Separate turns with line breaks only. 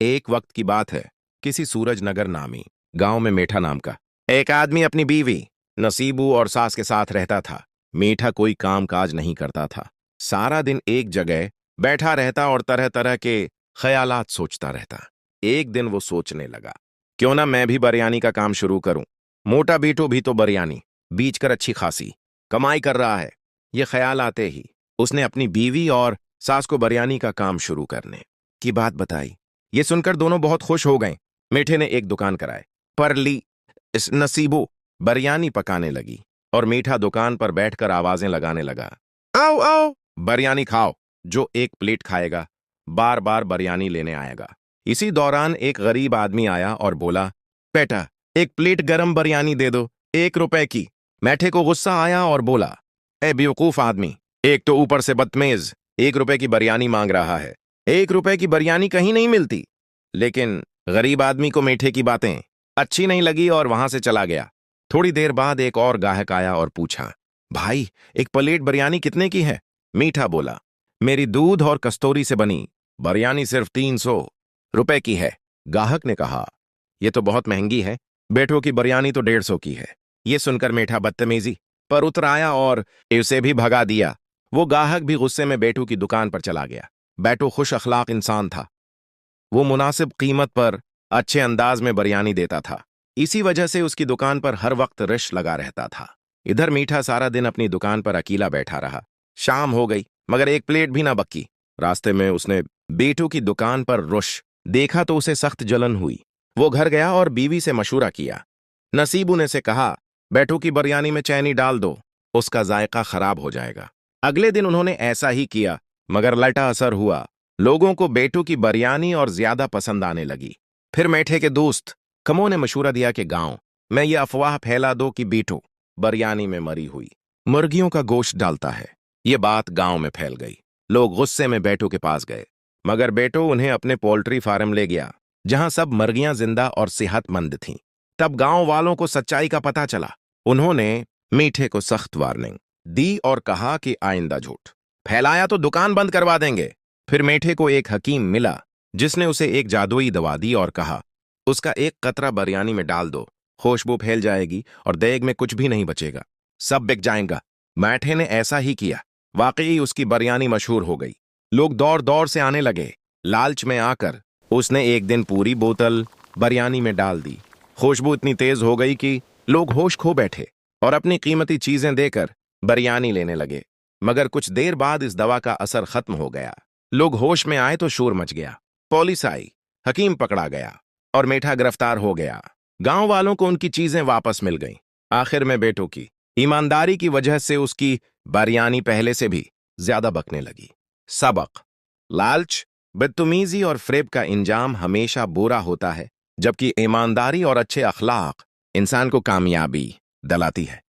एक वक्त की बात है। किसी सूरजनगर नामी गांव में मीठा नाम का एक आदमी अपनी बीवी नसीबू और सास के साथ रहता था। मीठा कोई काम काज नहीं करता था। सारा दिन एक जगह बैठा रहता और तरह तरह के ख्यालात सोचता रहता। एक दिन वो सोचने लगा, क्यों ना मैं भी बिरयानी का काम शुरू करूं। मोटा बीटू भी तो बिरयानी बीच कर अच्छी खासी कमाई कर रहा है। ये ख्याल आते ही उसने अपनी बीवी और सास को बिरयानी का काम शुरू करने की बात बताई। ये सुनकर दोनों बहुत खुश हो गए। मीठे ने एक दुकान कराए पर ली इस नसीबो बिरयानी पकाने लगी और मीठा दुकान पर बैठकर आवाजें लगाने लगा, आओ आओ बिरयानी खाओ। जो एक प्लेट खाएगा बार बार बिरयानी लेने आएगा। इसी दौरान एक गरीब आदमी आया और बोला, बेटा एक प्लेट गरम बिरयानी दे दो, 1 रुपए की। मीठे को गुस्सा आया और बोला, ए बेवकूफ आदमी, एक तो ऊपर से बदतमीज 1 रुपए की बिरयानी मांग रहा है। 1 रुपए की बिरयानी कहीं नहीं मिलती। लेकिन गरीब आदमी को मीठे की बातें अच्छी नहीं लगी और वहां से चला गया। थोड़ी देर बाद एक और गाहक आया और पूछा, भाई एक प्लेट बिरयानी कितने की है? मीठा बोला, मेरी दूध और कस्तूरी से बनी बिरयानी सिर्फ 300 रुपए की है। गाहक ने कहा, यह तो बहुत महंगी है, बेटों की बिरयानी तो 150 की है। यह सुनकर मीठा बदतमीजी पर उतर आया और उसे भी भगा दिया। वो गाहक भी गुस्से में बेटू की दुकान पर चला गया। बेटू खुश अखलाक इंसान था। वो मुनासिब कीमत पर अच्छे अंदाज में बिरयानी देता था। इसी वजह से उसकी दुकान पर हर वक्त रश लगा रहता था। इधर मीठा सारा दिन अपनी दुकान पर अकेला बैठा रहा। शाम हो गई मगर एक प्लेट भी ना बकी। रास्ते में उसने बेटू की दुकान पर रुश देखा तो उसे सख्त जलन हुई। वो घर गया और बीवी से मशूरा किया। नसीबू ने से कहा, बेटू की बिरयानी में चैनी डाल दो, उसका जायका खराब हो जाएगा। अगले दिन उन्होंने ऐसा ही किया मगर लटा असर हुआ। लोगों को बेटू की बिरयानी और ज्यादा पसंद आने लगी। फिर मीठे के दोस्त कमो ने मशूरा दिया कि गांव में यह अफवाह फैला दो कि बेटू बिरयानी में मरी हुई मुर्गियों का गोश्त डालता है। ये बात गांव में फैल गई। लोग गुस्से में बेटू के पास गए मगर बेटू उन्हें अपने पोल्ट्री फार्म ले गया जहां सब मुर्गियां जिंदा और सेहतमंद थीं। तब गांव वालों को सच्चाई का पता चला। उन्होंने मीठे को सख्त वार्निंग दी और कहा कि आइंदा झूठ फैलाया तो दुकान बंद करवा देंगे। फिर मीठे को एक हकीम मिला जिसने उसे एक जादुई दवा दी और कहा, उसका एक कतरा बिरयानी में डाल दो, खुशबू फैल जाएगी और देग में कुछ भी नहीं बचेगा, सब बिक जाएगा। मीठे ने ऐसा ही किया। वाकई उसकी बिरयानी मशहूर हो गई। लोग दौड़ दौड़ से आने लगे। लालच में आकर उसने एक दिन पूरी बोतल बिरयानी में डाल दी। खुशबू इतनी तेज हो गई कि लोग होश खो बैठे और अपनी कीमती चीजें देकर बिरयानी लेने लगे। मगर कुछ देर बाद इस दवा का असर खत्म हो गया। लोग होश में आए तो शोर मच गया। पुलिस आई, हकीम पकड़ा गया और मीठा गिरफ्तार हो गया। गांव वालों को उनकी चीजें वापस मिल गईं। आखिर में बेटों की ईमानदारी की वजह से उसकी बिरयानी पहले से भी ज्यादा बकने लगी। सबक: लालच, बदतमीजी और फ्रेब का इंजाम हमेशा बुरा होता है, जबकि ईमानदारी और अच्छे अखलाक इंसान को कामयाबी दिलाती है।